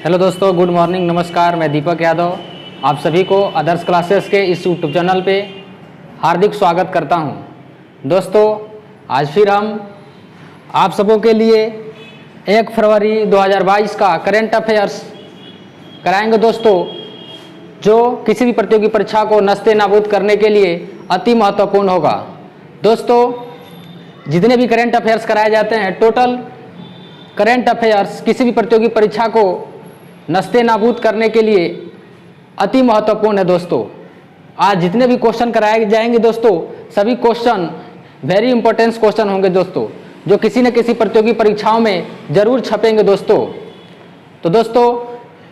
Hello दोस्तों, good morning, नमस्कार। मैं दीपक यादव आप सभी को आदर्श क्लासेस के इस यूट्यूब चैनल पे हार्दिक स्वागत करता हूं। दोस्तों, आज फिर हम आप सबों के लिए 1 फरवरी 2022 का करेंट अफेयर्स कराएंगे दोस्तों, जो किसी भी प्रतियोगी परीक्षा को नस्ते नाबूद करने के लिए अति महत्वपूर्ण होगा। दोस्तों, जितने भी करेंट अफेयर्स कराए जाते हैं, टोटल करेंट अफेयर्स किसी भी प्रतियोगी परीक्षा को नस्ते नाबूद करने के लिए अति महत्वपूर्ण है। दोस्तों, आज जितने भी क्वेश्चन कराए जाएंगे दोस्तों, सभी क्वेश्चन वेरी इंपॉर्टेंट क्वेश्चन होंगे दोस्तों, जो किसी न किसी प्रतियोगी परीक्षाओं में जरूर छपेंगे दोस्तों। तो दोस्तों,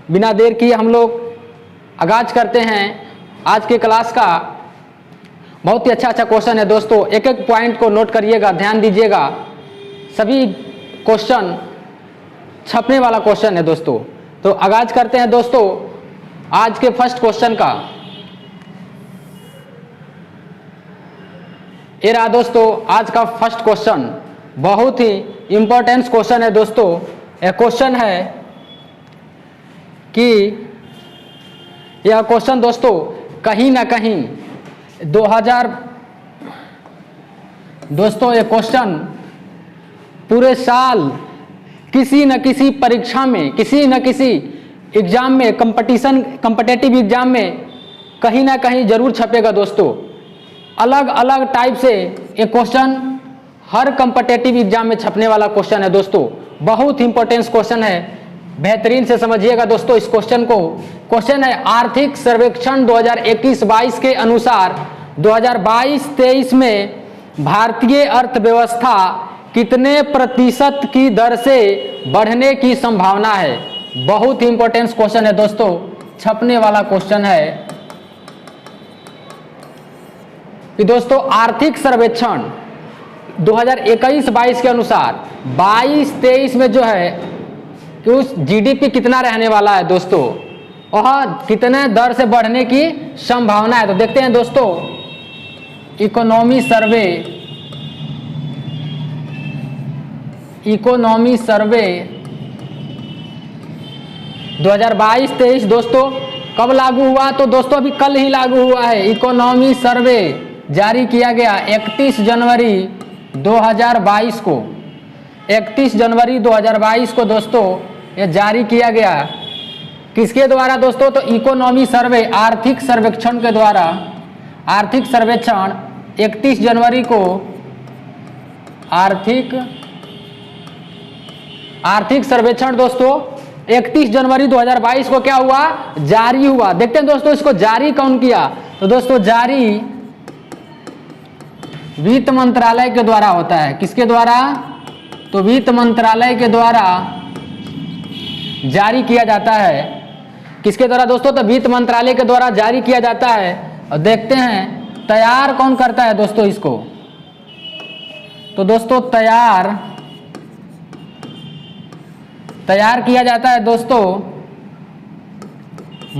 बिना देर किए हम लोग आगाज करते हैं आज के क्लास का। बहुत ही अच्छा क्वेश्चन है दोस्तों, एक एक पॉइंट को नोट करिएगा, ध्यान दीजिएगा। सभी क्वेश्चन छपने वाला क्वेश्चन है दोस्तों। तो आगाज करते हैं दोस्तों आज के फर्स्ट क्वेश्चन का। ये रहा दोस्तों आज का फर्स्ट क्वेश्चन, बहुत ही इंपॉर्टेंट क्वेश्चन है दोस्तों। यह क्वेश्चन है कि यह क्वेश्चन दोस्तों कहीं ना कहीं 2000 दोस्तों ये क्वेश्चन पूरे साल किसी न किसी परीक्षा में, किसी न किसी एग्जाम में, कॉम्पिटिटिव एग्जाम में कहीं ना कहीं जरूर छपेगा दोस्तों। अलग अलग टाइप से ये क्वेश्चन हर कॉम्पिटिटिव एग्जाम में छपने वाला क्वेश्चन है दोस्तों। बहुत इंपॉर्टेंट क्वेश्चन है, बेहतरीन से समझिएगा दोस्तों इस क्वेश्चन को। क्वेश्चन है, आर्थिक सर्वेक्षण 2021-22 के अनुसार 2022-23 में भारतीय अर्थव्यवस्था कितने प्रतिशत की दर से बढ़ने की संभावना है। बहुत ही इंपॉर्टेंट क्वेश्चन है दोस्तों, छपने वाला क्वेश्चन है कि दोस्तों आर्थिक सर्वेक्षण 2021-22 के अनुसार 22-23 में जो है कि उस जीडीपी कितना रहने वाला है दोस्तों, वह कितने दर से बढ़ने की संभावना है। तो देखते हैं दोस्तों, इकोनॉमी सर्वे 2022-23 दोस्तों कब लागू हुआ? तो दोस्तों अभी कल ही लागू हुआ है। इकोनॉमी सर्वे जारी किया गया 31 जनवरी 2022 को। 31 जनवरी 2022 को दोस्तों यह जारी किया गया। किसके द्वारा दोस्तों? तो इकोनॉमी सर्वे, आर्थिक सर्वेक्षण के द्वारा। आर्थिक सर्वेक्षण 31 जनवरी को आर्थिक सर्वेक्षण दोस्तों 31 जनवरी 2022 को क्या हुआ? जारी हुआ। देखते हैं दोस्तों इसको जारी कौन किया? तो दोस्तों जारी वित्त मंत्रालय के द्वारा होता है। किसके द्वारा? तो वित्त मंत्रालय के द्वारा जारी किया जाता है। किसके द्वारा दोस्तों? तो वित्त मंत्रालय के द्वारा जारी किया जाता है। और देखते हैं तैयार कौन करता है दोस्तों इसको? तो दोस्तों तैयार किया जाता है दोस्तों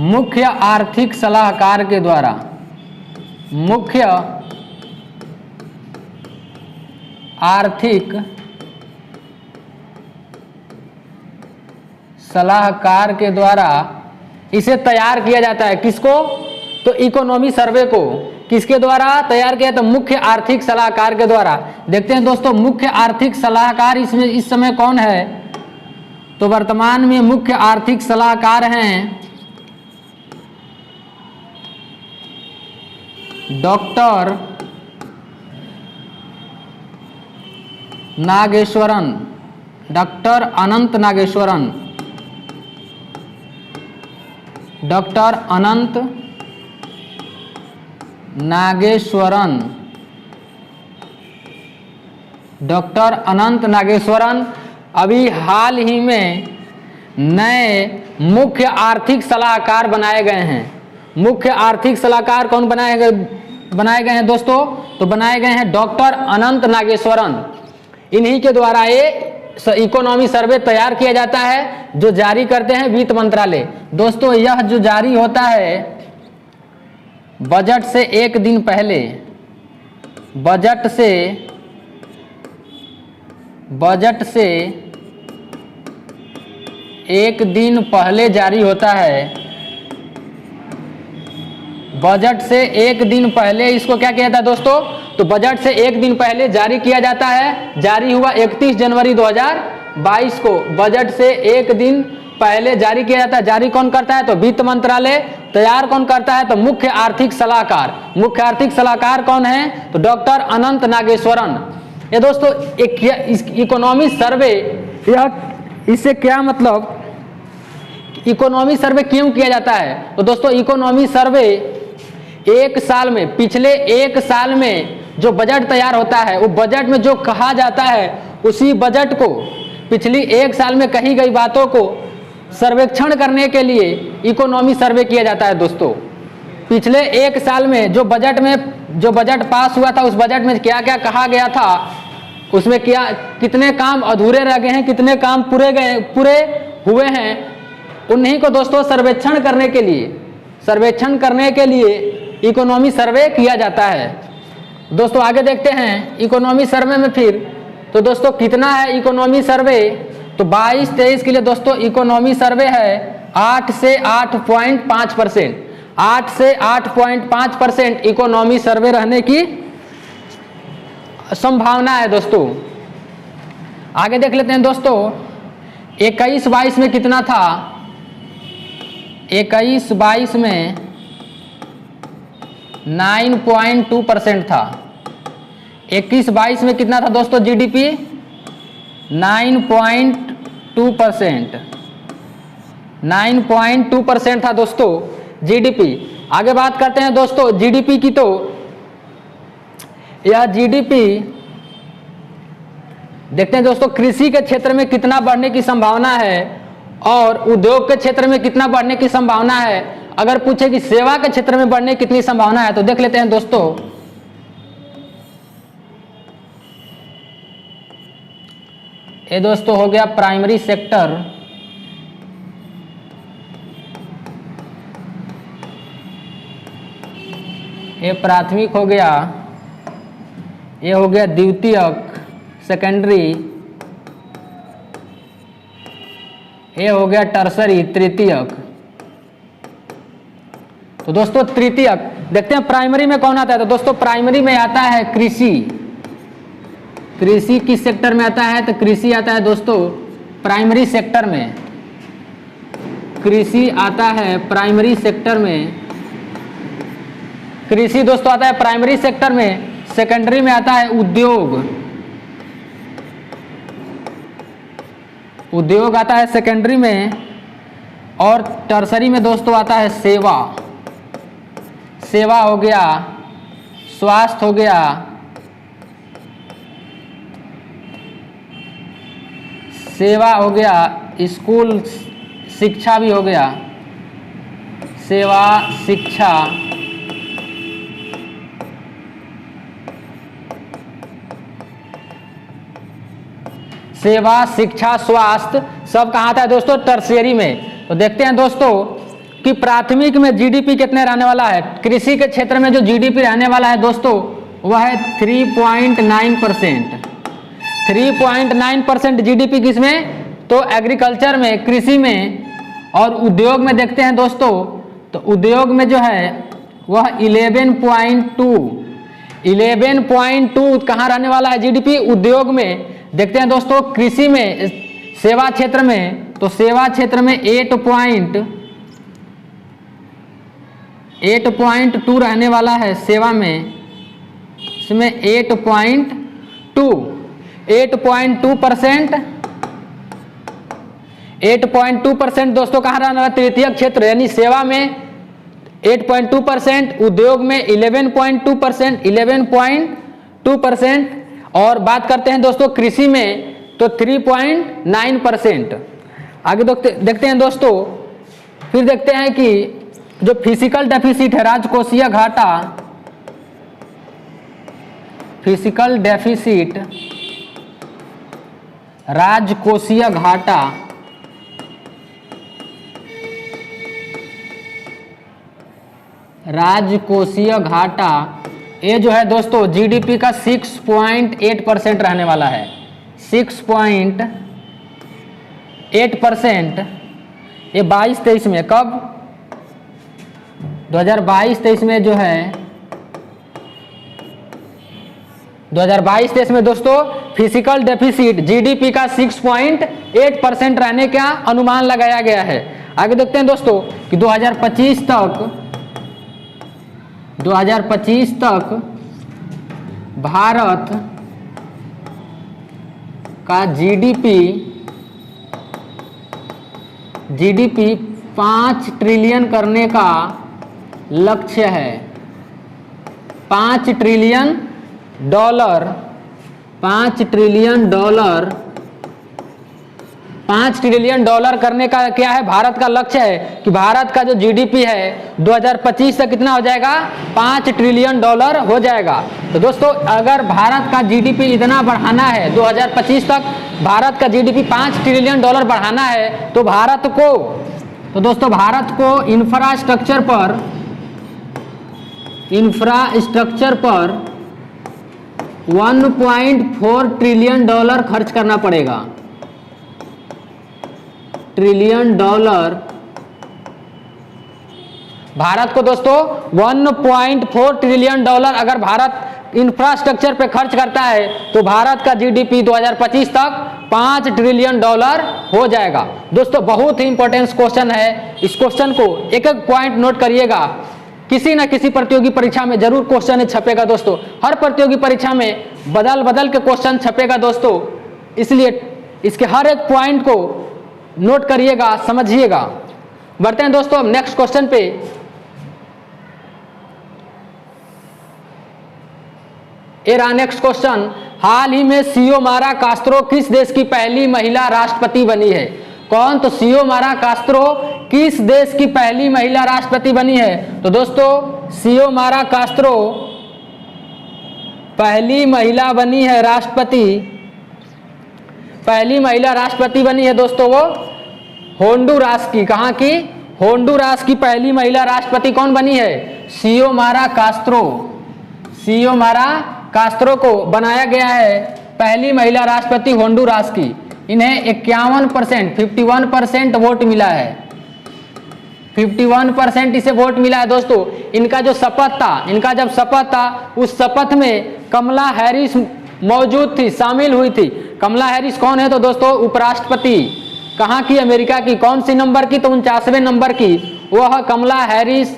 मुख्य आर्थिक सलाहकार के द्वारा। मुख्य आर्थिक सलाहकार के द्वारा इसे तैयार किया जाता है। किसको? तो इकोनॉमी सर्वे को किसके द्वारा तैयार किया? तो मुख्य आर्थिक सलाहकार के द्वारा। देखते हैं दोस्तों मुख्य आर्थिक सलाहकार इसमें इस समय कौन है? तो वर्तमान में मुख्य आर्थिक सलाहकार हैं डॉक्टर नागेश्वरन, डॉक्टर अनंत नागेश्वरन, डॉक्टर अनंत नागेश्वरन, डॉक्टर अनंत नागेश्वरन अभी हाल ही में नए मुख्य आर्थिक सलाहकार बनाए गए हैं। मुख्य आर्थिक सलाहकार कौन बनाए गए हैं दोस्तों? तो बनाए गए हैं डॉक्टर अनंत नागेश्वरन। इन्हीं के द्वारा ये इकोनॉमी सर्वे तैयार किया जाता है, जो जारी करते हैं वित्त मंत्रालय। दोस्तों यह जो जारी होता है बजट से एक दिन पहले, बजट से एक दिन पहले जारी होता है, बजट से एक दिन पहले इसको क्या किया जाता है दोस्तों? तो बजट से एक दिन पहले जारी किया जाता है। जारी हुआ 31 जनवरी 2022 को, बजट से एक दिन पहले जारी किया जाता है। जारी कौन करता है? तो वित्त मंत्रालय। तैयार कौन करता है? तो मुख्य आर्थिक सलाहकार। मुख्य आर्थिक सलाहकार कौन है? तो डॉक्टर अनंत नागेश्वरन। ये दोस्तों एक इकोनॉमी सर्वे, यह इससे क्या मतलब, इकोनॉमी सर्वे क्यों किया जाता है? तो दोस्तों इकोनॉमी सर्वे एक साल में, पिछले एक साल में जो बजट तैयार होता है, वो बजट में जो कहा जाता है उसी बजट को, पिछली एक साल में कही गई बातों को सर्वेक्षण करने के लिए इकोनॉमी सर्वे किया जाता है। दोस्तों पिछले एक साल में जो बजट पास हुआ था, उस बजट में क्या क्या कहा गया था, उसमें क्या कितने काम अधूरे रह गए हैं, कितने काम पूरे हुए हैं, उन्हीं को दोस्तों सर्वेक्षण करने के लिए इकोनॉमी सर्वे किया जाता है। दोस्तों आगे देखते हैं इकोनॉमी सर्वे में फिर, तो दोस्तों कितना है इकोनॉमी सर्वे? तो 22-23 के लिए दोस्तों इकोनॉमी सर्वे है 8 से 8.5%। 8 से 8.5% इकोनॉमी सर्वे रहने की संभावना है। दोस्तों आगे देख लेते हैं दोस्तों 21-22 में कितना था? 21-22 में 9.2% था। 21-22 में कितना था दोस्तों जीडीपी? 9.2%। 9.2% था दोस्तों जीडीपी। आगे बात करते हैं दोस्तों जीडीपी की, तो यह जीडीपी देखते हैं दोस्तों कृषि के क्षेत्र में कितना बढ़ने की संभावना है और उद्योग के क्षेत्र में कितना बढ़ने की संभावना है। अगर पूछे कि सेवा के क्षेत्र में बढ़ने की कितनी संभावना है, तो देख लेते हैं दोस्तों। ये दोस्तों हो गया प्राइमरी सेक्टर, ये प्राथमिक हो गया, ये हो गया द्वितीयक सेकेंडरी, ये हो गया टर्सरी तृतीयक। तो दोस्तों तृतीयक देखते हैं प्राइमरी में कौन आता है। तो दोस्तों प्राइमरी में आता है कृषि। कृषि किस सेक्टर में आता है? तो कृषि आता है दोस्तों प्राइमरी सेक्टर में। कृषि आता है प्राइमरी सेक्टर में। कृषि दोस्तों आता है प्राइमरी सेक्टर में। सेकेंडरी में आता है उद्योग। उद्योग आता है सेकेंडरी में। और टर्सरी में दोस्तों आता है सेवा। सेवा हो गया, स्वास्थ्य हो गया, सेवा हो गया, स्कूल शिक्षा भी हो गया, सेवा शिक्षा, सेवा शिक्षा स्वास्थ्य सब कहाँ आता है दोस्तों? टर्शियरी में। तो देखते हैं दोस्तों कि प्राथमिक में जीडीपी कितने रहने वाला है। कृषि के क्षेत्र में जो जीडीपी रहने वाला है दोस्तों वह है 3.9%। 3.9% जीडीपी किसमें? तो एग्रीकल्चर में, कृषि में। और उद्योग में देखते हैं दोस्तों, तो उद्योग में जो है वह 11.2 कहाँ रहने वाला है जीडीपी? उद्योग में। देखते हैं दोस्तों कृषि में, सेवा क्षेत्र में, तो सेवा क्षेत्र में 8.2 रहने वाला है सेवा में। इसमें 8.2% दोस्तों कहाँ रहने वाला? तृतीय क्षेत्र यानी सेवा में 8.2%, उद्योग में 11.2%। और बात करते हैं दोस्तों कृषि में तो 3.9%। आगे देखते हैं दोस्तों, फिर देखते हैं कि जो फिजिकल डेफिसिट है, राजकोषीय घाटा, फिजिकल डेफिसिट, राजकोषीय घाटा, राजकोषीय घाटा ये जो है दोस्तों जीडीपी का 6.8% रहने वाला है। 8%, ये 22-23 में, कब 2022-23 में जो है 2022-23 में दोस्तों फिजिकल डेफिसिट जीडीपी का 6.8% रहने का अनुमान लगाया गया है। आगे देखते हैं दोस्तों कि 2025 तक भारत का जीडीपी 5 ट्रिलियन करने का लक्ष्य है। 5 ट्रिलियन डॉलर 5 ट्रिलियन डॉलर करने का क्या है, भारत का लक्ष्य है कि भारत का जो जीडीपी है 2025 तक कितना हो जाएगा, 5 ट्रिलियन डॉलर हो जाएगा। तो दोस्तों अगर भारत का जीडीपी इतना बढ़ाना है, 2025 तक भारत का जीडीपी 5 ट्रिलियन डॉलर बढ़ाना है, तो भारत को इंफ्रास्ट्रक्चर पर 1.4 ट्रिलियन डॉलर खर्च करना पड़ेगा। ट्रिलियन डॉलर भारत को दोस्तों 1.4 ट्रिलियन डॉलर अगर भारत इंफ्रास्ट्रक्चर पे खर्च करता है तो भारत का जीडीपी 2025 तक 5 ट्रिलियन डॉलर हो जाएगा। दोस्तों बहुत ही इंपॉर्टेंट क्वेश्चन है, इस क्वेश्चन को एक एक पॉइंट नोट करिएगा, किसी न किसी प्रतियोगी परीक्षा में जरूर क्वेश्चन छपेगा दोस्तों। हर प्रतियोगी परीक्षा में बदल के क्वेश्चन छपेगा दोस्तों, इसलिए इसके हर एक पॉइंट को नोट करिएगा, समझिएगा। बढ़ते हैं दोस्तों अब नेक्स्ट क्वेश्चन पे। ये रहा नेक्स्ट क्वेश्चन, हाल ही में सियोमारा कास्त्रो किस देश की पहली महिला राष्ट्रपति बनी है? कौन? तो सियोमारा कास्त्रो किस देश की पहली महिला राष्ट्रपति बनी है? तो दोस्तों सियोमारा कास्त्रो पहली महिला बनी है राष्ट्रपति, पहली महिला राष्ट्रपति बनी है दोस्तों वो होंडुरास की। कहाँ की? होंडुरास की पहली महिला राष्ट्रपति कौन बनी है? सियोमारा कास्त्रो। सियोमारा कास्त्रो को बनाया गया है पहली महिला राष्ट्रपति होंडुरास की। इन्हें 51% वोट मिला है, 51% इसे वोट मिला है दोस्तों। इनका जो शपथ था, उस शपथ में कमला हैरिस मौजूद थी, शामिल हुई थी। कमला हैरिस कौन है? तो दोस्तों उपराष्ट्रपति। कहाँ की? अमेरिका की। कौन सी नंबर की? तो 49वें नंबर की। वह कमला हैरिस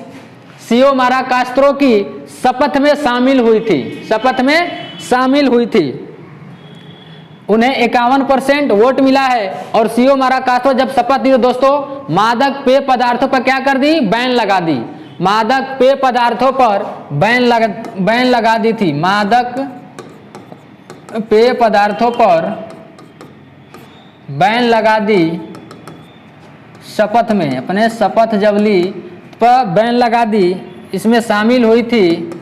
सियोमारा कास्त्रो की शपथ में शामिल हुई थी। उन्हें 51% वोट मिला है। और सियोमारा कास्त्रो जब शपथ ली तो दोस्तों मादक पेय पदार्थों पर क्या कर दी? बैन लगा दी। मादक पेय पदार्थों पर बैन लगा दी थी। मादक पेय पदार्थों पर बैन लगा दी शपथ में, अपने शपथ जब ली पर बैन लगा दी। इसमें शामिल हुई थी,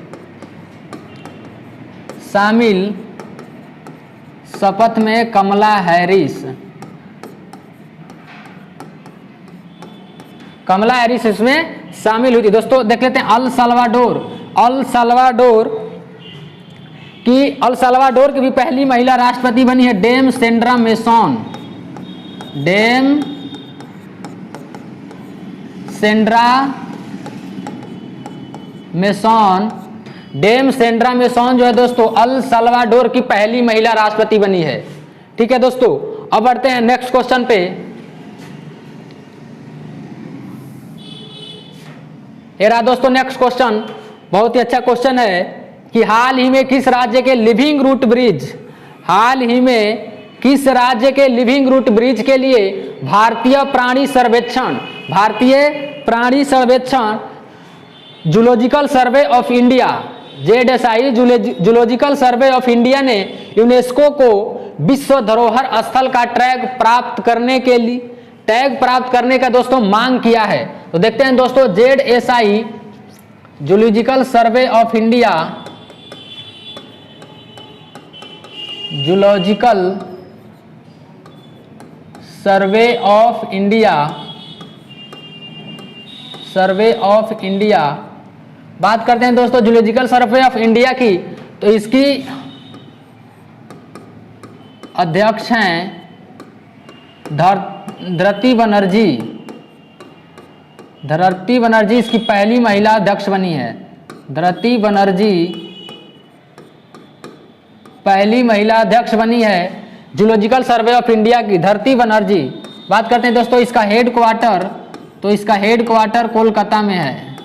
शपथ में कमला हैरिस। कमला हैरिस इसमें शामिल हुई थी दोस्तों। देख लेते हैं अल सल्वाडोर की भी पहली महिला राष्ट्रपति बनी है dame Sandra Mason. Dame Sandra Mason जो है दोस्तों अल सल्वाडोर की पहली महिला राष्ट्रपति बनी है। ठीक है दोस्तों, अब बढ़ते हैं नेक्स्ट क्वेश्चन पे। ये रहा दोस्तों नेक्स्ट क्वेश्चन, बहुत ही अच्छा क्वेश्चन है कि हाल ही में किस राज्य के लिविंग रूट ब्रिज के लिए भारतीय प्राणी सर्वेक्षण zoological survey of India ZSI zoological survey of India ने यूनेस्को को विश्व धरोहर स्थल का टैग प्राप्त करने का दोस्तों मांग किया है। तो देखते हैं दोस्तों ZSI zoological survey of India survey of India बात करते हैं दोस्तों जूलॉजिकल सर्वे ऑफ इंडिया की। तो इसकी अध्यक्ष हैं धृति बनर्जी इसकी पहली महिला अध्यक्ष बनी है। धृति बनर्जी पहली महिला अध्यक्ष बनी है जूलॉजिकल सर्वे ऑफ इंडिया की। धृति बनर्जी। बात करते हैं दोस्तों इसका हेडक्वार्टर, तो इसका हेडक्वार्टर कोलकाता में है।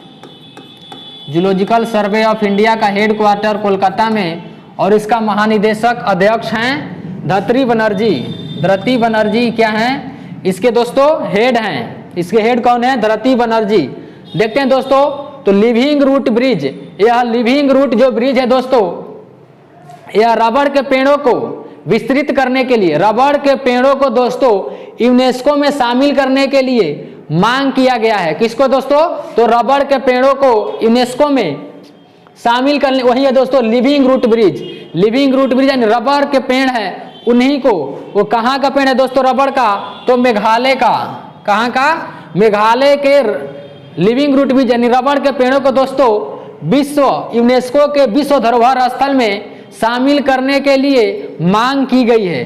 जूलॉजिकल सर्वे ऑफ इंडिया का हेडक्वार्टर कोलकाता में, और इसका महानिदेशक अध्यक्ष हैं धृति बनर्जी। धृति बनर्जी क्या हैं? इसके दोस्तों हेड हैं। इसके हेड कौन है? धृति बनर्जी। देखते हैं दोस्तों, तो लिविंग रूट ब्रिज, यह लिविंग रूट जो ब्रिज है दोस्तों, यह रबड़ के पेड़ों को विस्तृत करने के लिए, रबड़ के पेड़ों को दोस्तों यूनेस्को में शामिल करने के लिए मांग किया गया है। किसको दोस्तों? तो रबड़ के पेड़ों को यूनेस्को में शामिल करने, वही है दोस्तों living root bridge. Living root bridge यानी रबड़ के पेड़ है उन्हीं को, वो कहाँ का पेड़ है दोस्तों? रबड़ का, तो मेघालय का। कहाँ का? मेघालय के लिविंग रूट ब्रिज यानी रबड़ के पेड़ों को दोस्तों विश्व यूनेस्को के विश्व धरोहर स्थल में शामिल करने के लिए मांग की गई है।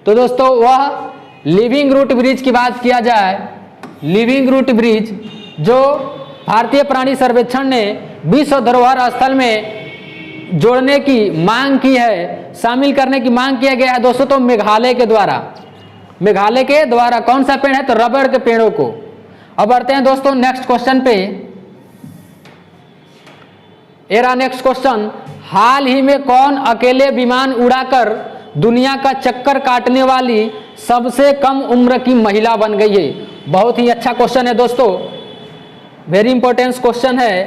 तो दोस्तों वह लिविंग रूट ब्रिज की बात किया जाए, लिविंग रूट ब्रिज जो भारतीय प्राणी सर्वेक्षण ने विश्व धरोहर स्थल में जोड़ने की मांग की है, शामिल करने की मांग किया गया है दोस्तों, तो मेघालय के द्वारा। मेघालय के द्वारा कौन सा पेड़ है? तो रबड़ के पेड़ों को। अब बढ़ते हैं दोस्तों नेक्स्ट क्वेश्चन पे। एरा नेक्स्ट क्वेश्चन, हाल ही में कौन अकेले विमान उड़ाकर दुनिया का चक्कर काटने वाली सबसे कम उम्र की महिला बन गई है? बहुत ही अच्छा क्वेश्चन है दोस्तों, वेरी इंपॉर्टेंट क्वेश्चन है।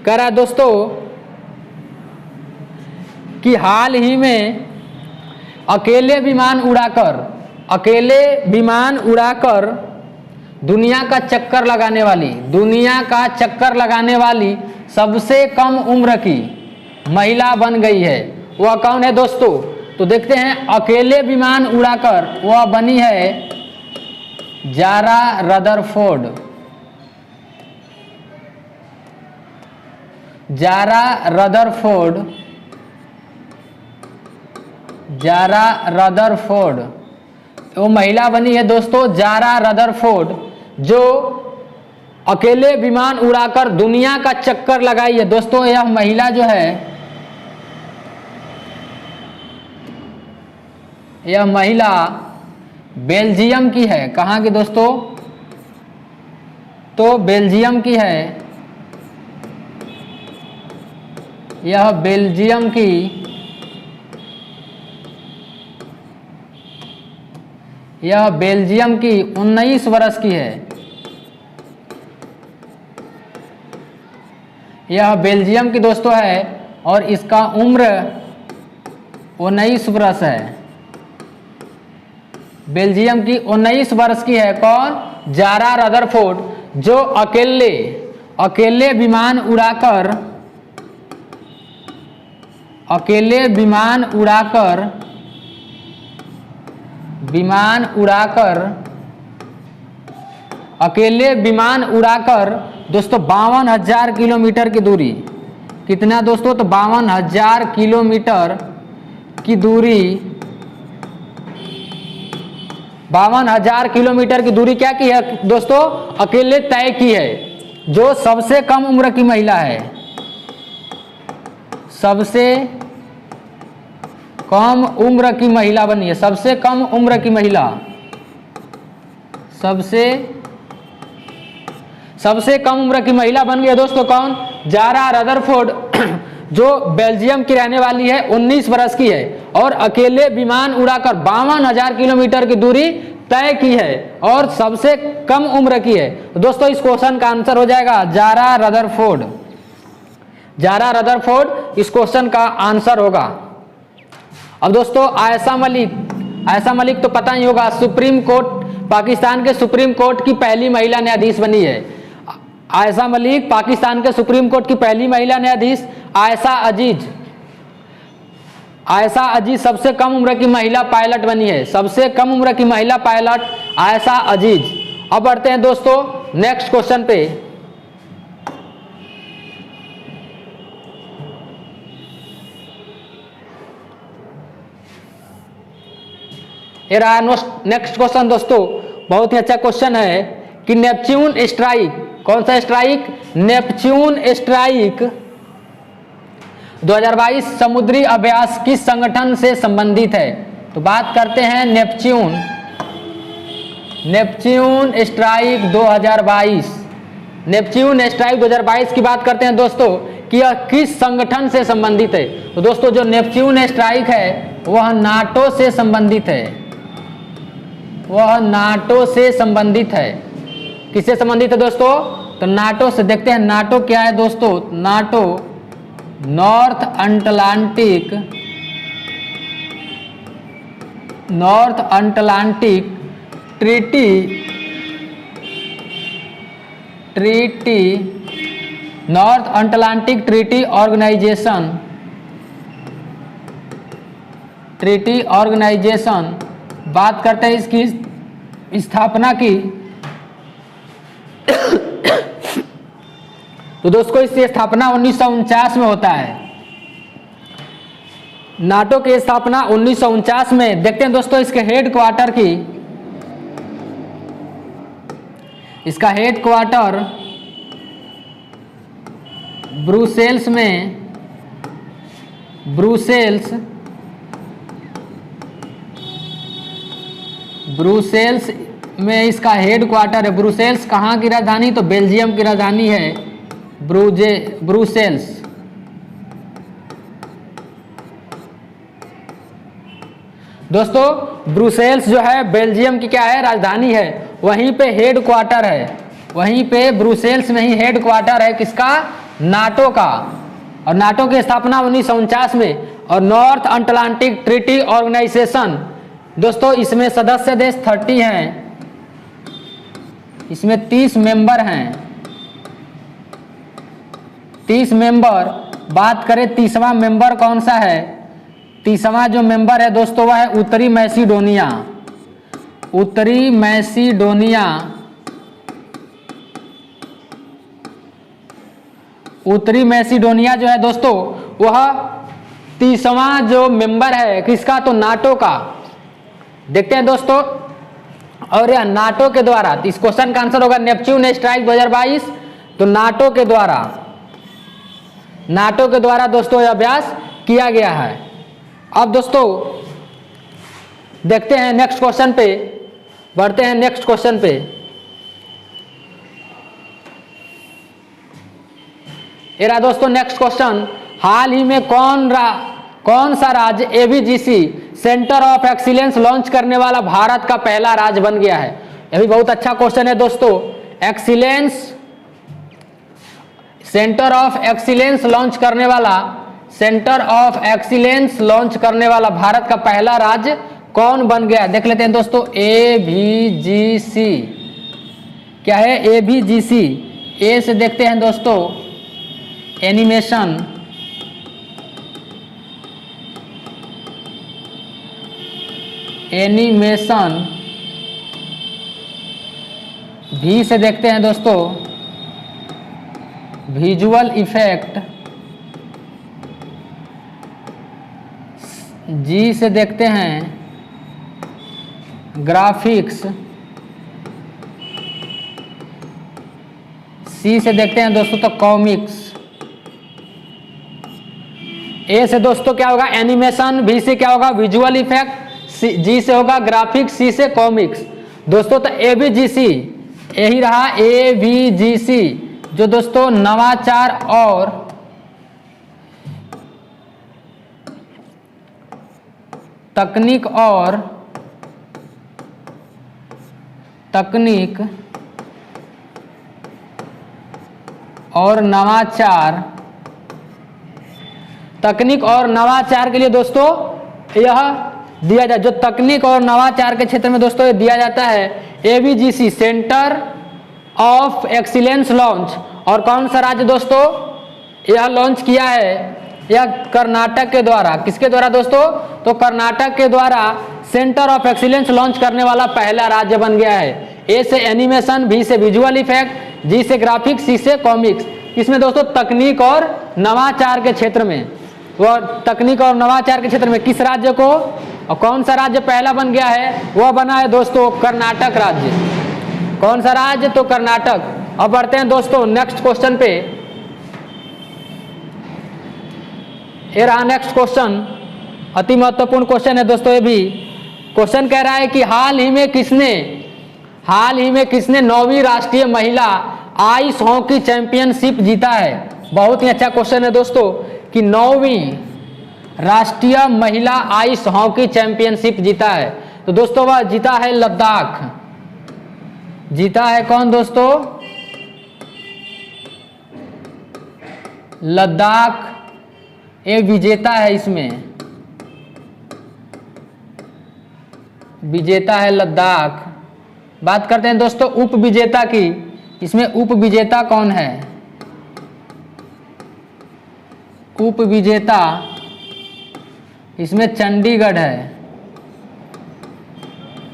कह रहा है दोस्तों कि हाल ही में अकेले विमान उड़ाकर दुनिया का चक्कर लगाने वाली सबसे कम उम्र की महिला बन गई है। वह कौन है दोस्तों? तो देखते हैं, अकेले विमान उड़ाकर वह बनी है जारा रदरफोर्ड। जारा रदरफोर्ड वो महिला बनी है दोस्तों जारा रदरफोर्ड, जो अकेले विमान उड़ाकर दुनिया का चक्कर लगाई है। दोस्तों यह महिला जो है, यह महिला बेल्जियम की है। कहाँ की दोस्तों? तो बेल्जियम की है। यह बेल्जियम की यह बेल्जियम की 19 वर्ष की है। यह बेल्जियम की दोस्तों है और इसका उम्र 19 वर्ष है। बेल्जियम की 19 वर्ष की है। कौन? जारा रदरफोर्ड, जो अकेले विमान उड़ाकर दोस्तों 52,000 किलोमीटर की दूरी, कितना दोस्तों? तो 52,000 किलोमीटर की दूरी, 52,000 किलोमीटर की दूरी क्या की है दोस्तों? अकेले तय की है, जो सबसे कम उम्र की महिला है। सबसे कम उम्र की महिला बनी है, सबसे कम उम्र की महिला, सबसे कम उम्र की महिला बन गई है दोस्तों। कौन? जारा रदरफोर्ड, जो बेल्जियम की रहने वाली है, 19 वर्ष की है और अकेले विमान उड़ाकर 52,000 किलोमीटर की दूरी तय की है और सबसे कम उम्र की है। तो दोस्तों इस क्वेश्चन का आंसर हो जाएगा जारा रदरफोर्ड। जारा रदरफोर्ड इस क्वेश्चन का आंसर होगा। अब दोस्तों आयशा मलिक तो पता ही होगा, सुप्रीम कोर्ट, पाकिस्तान के सुप्रीम कोर्ट की पहली महिला न्यायाधीश बनी है। आयशा मलिक पाकिस्तान के सुप्रीम कोर्ट की पहली महिला न्यायाधीश। आयशा अजीज सबसे कम उम्र की महिला पायलट बनी है, सबसे कम उम्र की महिला पायलट आयशा अजीज। अब बढ़ते हैं दोस्तों नेक्स्ट क्वेश्चन पे। ये रहा नेक्स्ट क्वेश्चन दोस्तों, बहुत ही अच्छा क्वेश्चन है कि नेपच्यून स्ट्राइक, कौन सा स्ट्राइक? नेपच्यून स्ट्राइक 2022 समुद्री अभ्यास किस संगठन से संबंधित है? तो बात करते हैं नेपच्यून स्ट्राइक 2022। नेपच्यून स्ट्राइक 2022 की बात करते हैं दोस्तों कि यह किस संगठन से संबंधित है? तो दोस्तों जो नेपच्यून स्ट्राइक है वह नाटो से संबंधित है, वह नाटो से संबंधित है। किससे संबंधित है दोस्तों? तो नाटो से। देखते हैं नाटो क्या है दोस्तों। NATO north Atlantic north Atlantic treaty organisation बात करते हैं इसकी स्थापना की। तो दोस्तों इसकी स्थापना 1949 में होता है। नाटो की स्थापना 1949 में। देखते हैं दोस्तों इसके हेडक्वार्टर की, इसका हेडक्वार्टर ब्रुसेल्स में इसका हेडक्वार्टर है। ब्रुसेल्स कहाँ की राजधानी? तो बेल्जियम की राजधानी है ब्रुसेल्स। दोस्तों ब्रुसेल्स जो है बेल्जियम की क्या है? राजधानी है। वहीं पे हेडक्वार्टर है, वहीं पे ब्रुसेल्स में ही हेडक्वार्टर है किसका? नाटो का। और नाटो की स्थापना 1949 में। और नॉर्थ अटलांटिक ट्रीटी ऑर्गेनाइजेशन दोस्तों इसमें सदस्य देश 30 हैं, इसमें 30 मेंबर हैं, 30 मेंबर। बात करें 30वां मेंबर कौन सा है? 30वां जो मेंबर है दोस्तों वह है उत्तरी मैसिडोनिया। उत्तरी मैसिडोनिया जो है दोस्तों वह 30वां जो मेंबर है किसका? तो नाटो का। देखते हैं दोस्तों, और यह नाटो के द्वारा, इस क्वेश्चन का आंसर होगा नेपच्यून स्ट्राइक 2022। तो नाटो के द्वारा दोस्तों यह अभ्यास किया गया है। अब दोस्तों देखते हैं नेक्स्ट क्वेश्चन पे, बढ़ते हैं नेक्स्ट क्वेश्चन पे। ये रहा दोस्तों नेक्स्ट क्वेश्चन, हाल ही में कौन सा राज्य एबीजीसी सेंटर ऑफ एक्सीलेंस लॉन्च करने वाला भारत का पहला राज्य बन गया है? यह भी बहुत अच्छा क्वेश्चन है दोस्तों। सेंटर ऑफ एक्सीलेंस लॉन्च करने वाला भारत का पहला राज्य कौन बन गया? देख लेते हैं दोस्तों। एबीजीसी क्या है? एबीजीसी ए से देखते हैं दोस्तों एनिमेशन, भी से देखते हैं दोस्तों विजुअल इफेक्ट, जी से देखते हैं ग्राफिक्स, सी से देखते हैं दोस्तों तो कॉमिक्स, ए से दोस्तों क्या होगा? एनिमेशन, बी से क्या होगा? विजुअल इफेक्ट, जी से होगा ग्राफिक्स, सी से कॉमिक्स। दोस्तों तो एबीजीसी यही रहा, एबीजीसी जो दोस्तों नवाचार और तकनीक और नवाचार के लिए दोस्तों यह दिया जाए, जो तकनीक और नवाचार के क्षेत्र में दोस्तों दिया जाता है एबीजीसी सेंटर ऑफ एक्सीलेंस लॉन्च। और कौन सा राज्य दोस्तों यह लॉन्च किया है? यह कर्नाटक के द्वारा। किसके द्वारा दोस्तों? तो कर्नाटक के द्वारा सेंटर ऑफ एक्सीलेंस लॉन्च करने वाला पहला राज्य बन गया है। ए से एनिमेशन, बी से विजुअल इफेक्ट, जी से ग्राफिक्स, सी से कॉमिक्स। इसमें दोस्तों तकनीक और नवाचार के क्षेत्र में, वह तकनीक और नवाचार के क्षेत्र में किस राज्य को और कौन सा राज्य पहला बन गया है? वह बना है दोस्तों कर्नाटक राज्य। कौन सा राज्य? तो कर्नाटक। अब बढ़ते हैं दोस्तों नेक्स्ट क्वेश्चन पे। ये रहा नेक्स्ट क्वेश्चन, अति महत्वपूर्ण क्वेश्चन है दोस्तों। ये भी क्वेश्चन कह रहा है कि हाल ही में किसने 9वीं राष्ट्रीय महिला आइस हॉकी चैंपियनशिप जीता है? बहुत ही अच्छा क्वेश्चन है दोस्तों कि 9वीं राष्ट्रीय महिला आइस हॉकी चैंपियनशिप जीता है। तो दोस्तों वह जीता है लद्दाख। जीता है कौन दोस्तों? लद्दाख एक विजेता है, इसमें विजेता है लद्दाख। बात करते हैं दोस्तों उप विजेता की। इसमें उप विजेता कौन है? उप विजेता इसमें चंडीगढ़ है।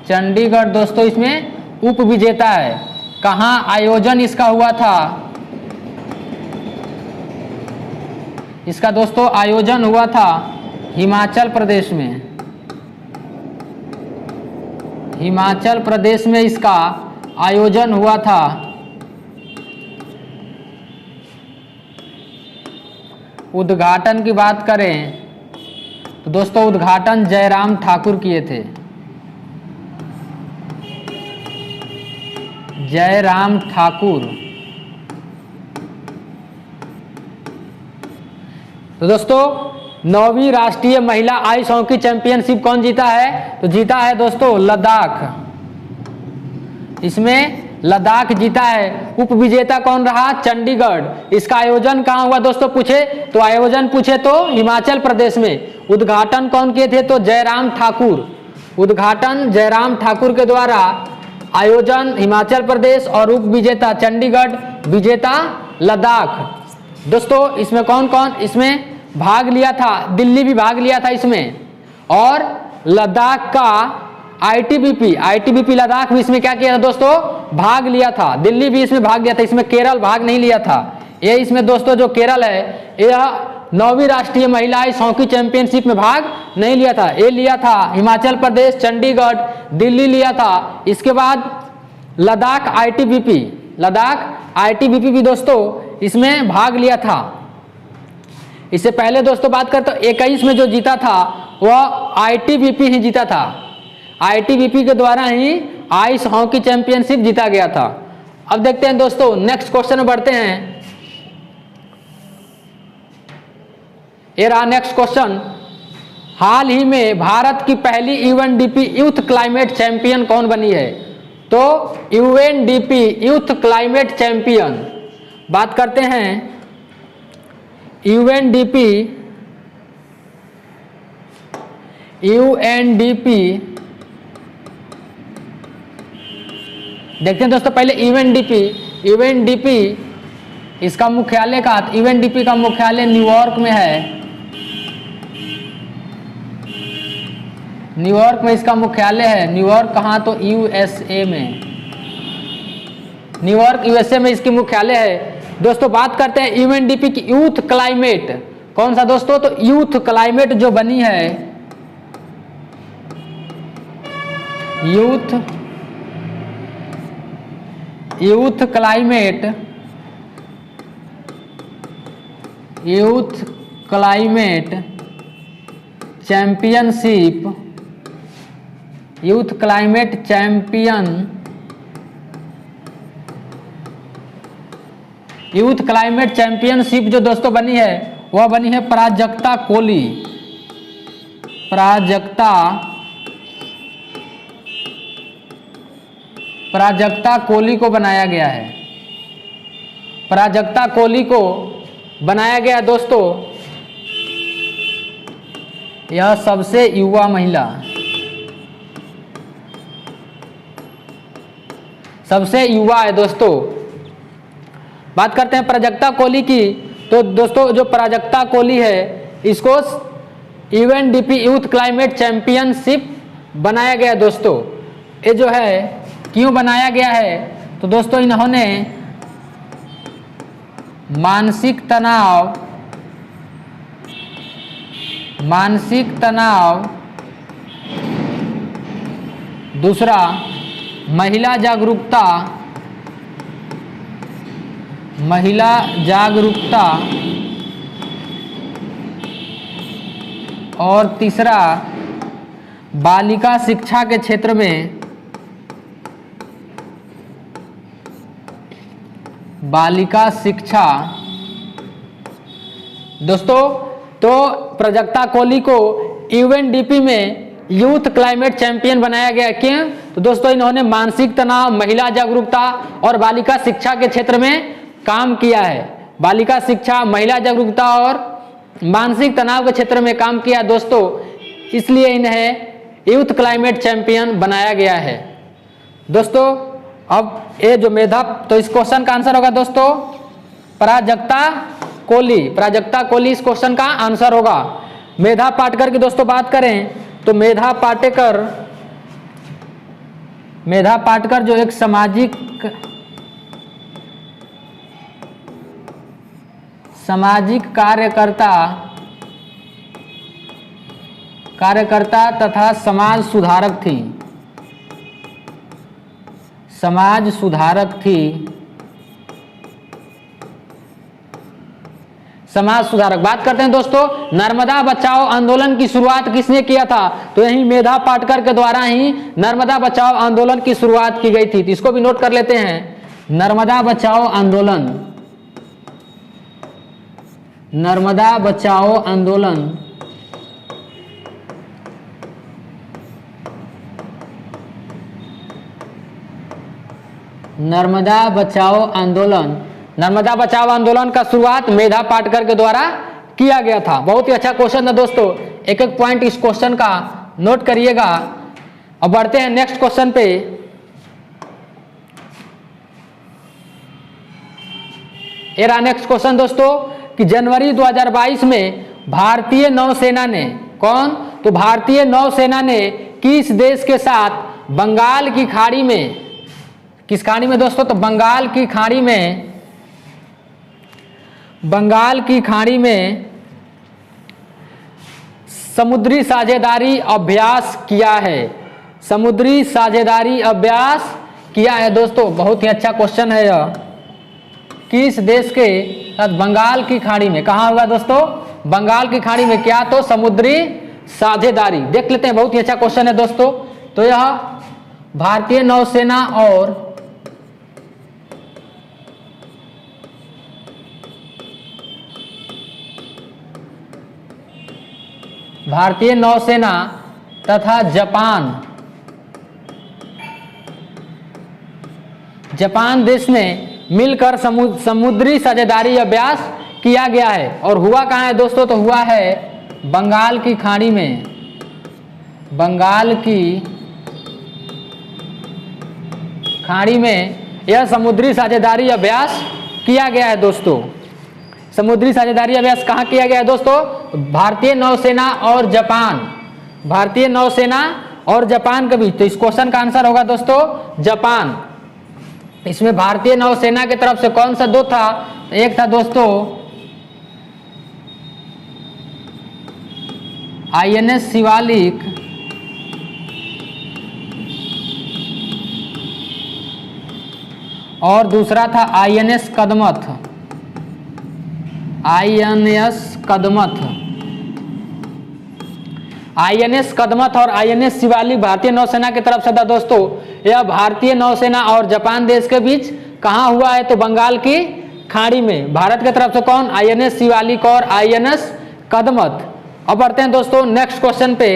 चंडीगढ़ दोस्तों इसमें उप विजेता है। कहाँ आयोजन इसका हुआ था? इसका दोस्तों आयोजन हुआ था हिमाचल प्रदेश में। हिमाचल प्रदेश में इसका आयोजन हुआ था। उद्घाटन की बात करें तो दोस्तों उद्घाटन जयराम ठाकुर किए थे। जयराम ठाकुर। तो दोस्तों 9वीं राष्ट्रीय महिला आइस हॉकी चैंपियनशिप कौन जीता है? तो जीता है दोस्तों लद्दाख। इसमें लद्दाख जीता है। उप विजेता कौन रहा? चंडीगढ़। इसका आयोजन कहाँ हुआ दोस्तों पूछे तो आयोजन पूछे तो हिमाचल प्रदेश में। उद्घाटन कौन किए थे? तो जयराम ठाकुर। उद्घाटन जयराम ठाकुर के द्वारा, आयोजन हिमाचल प्रदेश और उप विजेता चंडीगढ़, विजेता लद्दाख। दोस्तों इसमें कौन कौन इसमें भाग लिया था? दिल्ली भी भाग लिया था इसमें, और लद्दाख का आईटीबीपी लद्दाख भी इसमें क्या किया था दोस्तों? भाग लिया था। दिल्ली भी इसमें भाग लिया था। इसमें केरल भाग नहीं लिया था। ये इसमें दोस्तों जो केरल है यह 9वीं राष्ट्रीय महिला आइस हॉकी चैंपियनशिप में भाग नहीं लिया था। ये लिया था हिमाचल प्रदेश, चंडीगढ़, दिल्ली लिया था। इसके बाद लद्दाख आईटीबीपी भी दोस्तों इसमें भाग लिया था। इससे पहले दोस्तों बात करते तो 21 में जो जीता था वह आईटीबीपी ही जीता था। आईटीबीपी के द्वारा ही आइस हॉकी चैंपियनशिप जीता गया था। अब देखते हैं दोस्तों नेक्स्ट क्वेश्चन में बढ़ते हैं। ये रहा नेक्स्ट क्वेश्चन। हाल ही में भारत की पहली यूएनडीपी यूथ क्लाइमेट चैंपियन कौन बनी है? तो यूएनडीपी यूथ क्लाइमेट चैंपियन। बात करते हैं यूएनडीपी देखते हैं दोस्तों पहले यूएनडीपी इसका मुख्यालय कहाँ? यूएनडीपी का मुख्यालय न्यूयॉर्क में है। न्यूयॉर्क में इसका मुख्यालय है। न्यूयॉर्क कहाँ? तो यूएसए में। न्यूयॉर्क यूएसए में इसकी मुख्यालय है। दोस्तों बात करते हैं यूएनडीपी की यूथ क्लाइमेट। कौन सा दोस्तों? तो यूथ क्लाइमेट जो बनी है, youth climate championship, youth climate championship जो दोस्तों बनी है वह बनी है प्राजक्ता कोली को बनाया गया है। प्राजक्ता कोली को बनाया गया दोस्तों। यह सबसे युवा महिला, सबसे युवा है दोस्तों। बात करते हैं प्राजक्ता कोली की। तो दोस्तों जो प्राजक्ता कोली है इसको यूएनडीपी यूथ क्लाइमेट चैंपियनशिप बनाया गया दोस्तों। ये जो है क्यों बनाया गया है? तो दोस्तों इन्होंने मानसिक तनाव दूसरा महिला जागरूकता और तीसरा बालिका शिक्षा के क्षेत्र में बालिका शिक्षा। दोस्तों तो प्राजक्ता कोली को यूएनडीपी में यूथ क्लाइमेट चैंपियन बनाया गया। क्यों? तो दोस्तों इन्होंने मानसिक तनाव, महिला जागरूकता और बालिका शिक्षा के क्षेत्र में काम किया है। बालिका शिक्षा, महिला जागरूकता और मानसिक तनाव के क्षेत्र में काम किया दोस्तों, इसलिए इन्हें यूथ क्लाइमेट चैंपियन बनाया गया है। दोस्तों अब ये जो मेधा, तो इस क्वेश्चन का आंसर होगा दोस्तों प्राजक्ता कोली इस क्वेश्चन का आंसर होगा। मेधा पाटकर की दोस्तों बात करें तो मेधा पाटकर जो एक सामाजिक कार्यकर्ता तथा समाज सुधारक थी। बात करते हैं दोस्तों नर्मदा बचाओ आंदोलन की शुरुआत किसने किया था? तो यही मेधा पाटकर के द्वारा ही नर्मदा बचाओ आंदोलन की शुरुआत की गई थी। तो इसको भी नोट कर लेते हैं, नर्मदा बचाओ आंदोलन। नर्मदा बचाओ आंदोलन का शुरुआत मेधा पाटकर के द्वारा किया गया था। बहुत ही अच्छा क्वेश्चन है दोस्तों, एक एक पॉइंट इस क्वेश्चन का नोट करिएगा। अब बढ़ते हैं नेक्स्ट क्वेश्चन पे। ये रहा नेक्स्ट क्वेश्चन दोस्तों कि जनवरी 2022 में भारतीय नौसेना ने तो भारतीय नौसेना ने किस देश के साथ बंगाल की खाड़ी में, किस खाड़ी में दोस्तों? तो बंगाल की खाड़ी में समुद्री साझेदारी अभ्यास किया है। समुद्री साझेदारी अभ्यास किया है दोस्तों। बहुत ही अच्छा क्वेश्चन है यह। किस देश के साथ बंगाल की खाड़ी में? कहाँ होगा दोस्तों? बंगाल की खाड़ी में। क्या? तो समुद्री साझेदारी। देख लेते हैं, बहुत ही अच्छा क्वेश्चन है दोस्तों। तो यह भारतीय नौसेना और तथा जापान देश ने मिलकर समुद्री साझेदारी अभ्यास किया गया है। और हुआ कहाँ है दोस्तों? तो हुआ है बंगाल की खाड़ी में। बंगाल की खाड़ी में यह समुद्री साझेदारी अभ्यास किया गया है दोस्तों। समुद्री साझेदारी अभ्यास कहाँ किया गया है दोस्तों? भारतीय नौसेना और जापान के बीच। तो इस क्वेश्चन का आंसर होगा दोस्तों जापान। इसमें भारतीय नौसेना की तरफ से कौन सा दो था? एक था दोस्तों आईएनएस शिवालिक और दूसरा था आईएनएस कदमत। आईएनएस कदमत और आईएनएस शिवालिक भारतीय नौसेना की तरफ से था दोस्तों। यह भारतीय नौसेना और जापान देश के बीच कहाँ हुआ है? तो बंगाल की खाड़ी में। भारत की तरफ से कौन? आईएनएस शिवालिक और आईएनएस कदमत। अब बढ़ते हैं दोस्तों नेक्स्ट क्वेश्चन पे।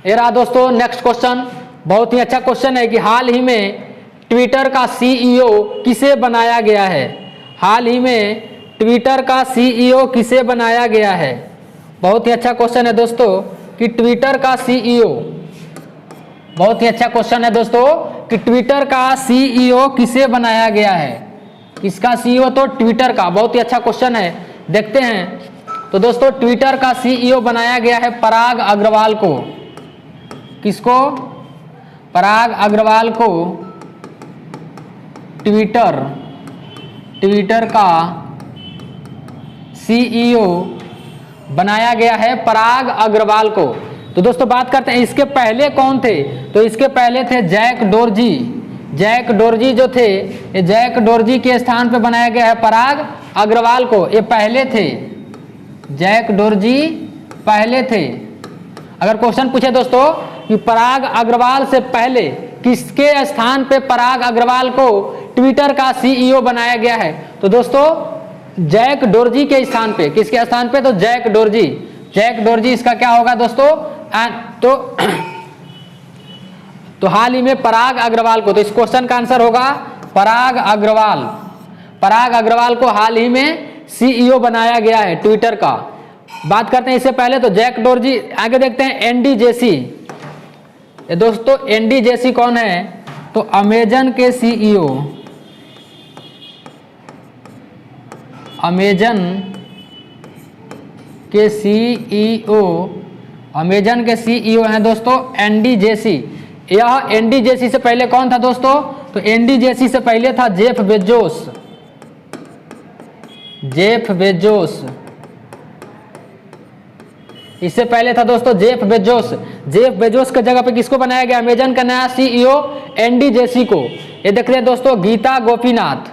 ये रहा दोस्तों नेक्स्ट क्वेश्चन। बहुत ही अच्छा क्वेश्चन है कि हाल ही में ट्विटर का सीईओ किसे बनाया गया है? हाल ही में ट्विटर का सीईओ किसे बनाया गया है? बहुत ही अच्छा क्वेश्चन है दोस्तों कि ट्विटर का सीईओ, बहुत ही अच्छा क्वेश्चन है दोस्तों कि ट्विटर का सीईओ किसे बनाया गया है? किसका सीईओ? तो ट्विटर का। बहुत ही अच्छा क्वेश्चन है, देखते हैं। तो दोस्तों ट्विटर का सीईओ बनाया गया है पराग अग्रवाल को। किसको? पराग अग्रवाल को ट्विटर का सीईओ बनाया गया है पराग अग्रवाल को। तो दोस्तों बात करते हैं इसके पहले कौन थे, तो इसके पहले थे जैक डोरजी। जैक डोरजी जो थे, ये जैक डोरजी के स्थान पे बनाया गया है पराग अग्रवाल को, ये पहले थे, जैक डोरजी पहले थे। अगर क्वेश्चन पूछे दोस्तों कि पराग अग्रवाल से पहले किसके स्थान पे पराग अग्रवाल को ट्विटर का सीईओ बनाया गया है, तो दोस्तों जैक डोरजी के स्थान पे, किसके स्थान पे, तो जैक डोरजी। जैक डोरजी इसका क्या होगा दोस्तों, तो हाल ही में पराग अग्रवाल को, तो इस क्वेश्चन का आंसर होगा पराग अग्रवाल। पराग अग्रवाल को हाल ही में सीईओ बनाया गया है ट्विटर का। बात करते हैं इससे पहले तो जैक डोरजी। आगे देखते हैं एंडी जेसी। दोस्तों एंडी जेसी कौन है, तो अमेजन के सीईओ, अमेजन के सीईओ, अमेजन के सीईओ हैं दोस्तों एंडी जेसी। यह एंडी जेसी से पहले कौन था दोस्तों, तो एंडी जेसी से पहले था जेफ बेजोस। जेफ बेजोस, इससे पहले था दोस्तों जेफ बेजोस। जेफ बेजोस के जगह पे किसको बनाया गया, अमेजन का नया सीईओ एंडी जेसी को। ये देख रहे हैं दोस्तों गीता गोपीनाथ,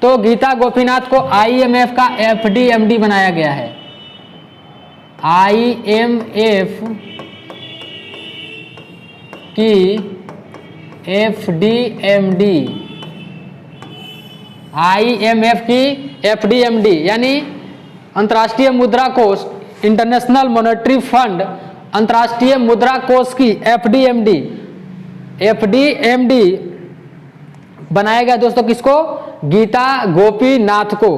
तो गीता गोपीनाथ को आईएमएफ का एफडीएमडी बनाया गया है। आईएमएफ की एफडीएमडी, आईएमएफ की एफडीएमडी यानी अंतर्राष्ट्रीय मुद्रा कोष, इंटरनेशनल मॉनेटरी फंड, अंतर्राष्ट्रीय मुद्रा कोष की एफडीएमडी, एफडीएमडी बनाया गया दोस्तों किसको, गीता गोपीनाथ को।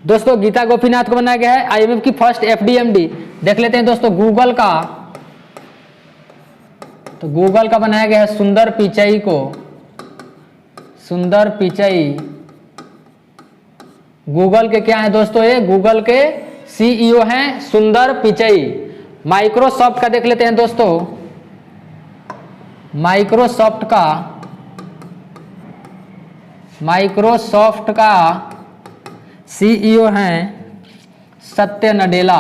दोस्तों गीता गोपीनाथ को बनाया गया है आईएमएफ की फर्स्ट एफडीएमडी। देख लेते हैं दोस्तों गूगल का, तो गूगल का बनाया गया है सुंदर पिचई को, सुंदर पिचई। गूगल के क्या है दोस्तों, ये गूगल के सीईओ हैं सुंदर पिचई। माइक्रोसॉफ्ट का देख लेते हैं दोस्तों, माइक्रोसॉफ्ट का सीईओ हैं सत्य नडेला।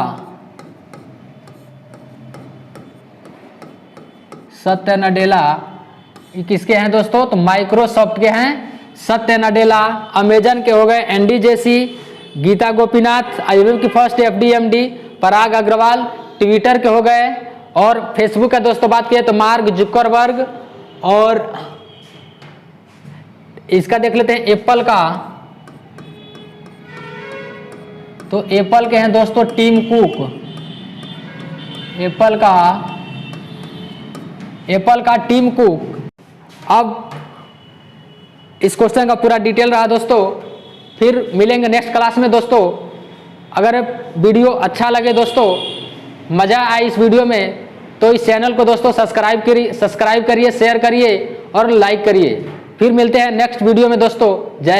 सत्य नडेला किसके हैं दोस्तों, तो माइक्रोसॉफ्ट के हैं सत्य नडेला। अमेजन के हो गए Andy Jassy, Gita Gopinath, IMF की फर्स्ट एफडीएमडी, पराग अग्रवाल, ट्विटर के हो गए, और फेसबुक का दोस्तों बात किए तो मार्क जुकरबर्ग, और इसका देख लेते हैं एप्पल का, तो एप्पल के हैं दोस्तों टिम कुक। एप्पल का टिम कुक। अब इस क्वेश्चन का पूरा डिटेल रहा दोस्तों, फिर मिलेंगे नेक्स्ट क्लास में दोस्तों। अगर वीडियो अच्छा लगे दोस्तों, मज़ा आए इस वीडियो में, तो इस चैनल को दोस्तों सब्सक्राइब करिए, शेयर करिए और लाइक करिए। फिर मिलते हैं नेक्स्ट वीडियो में दोस्तों। जय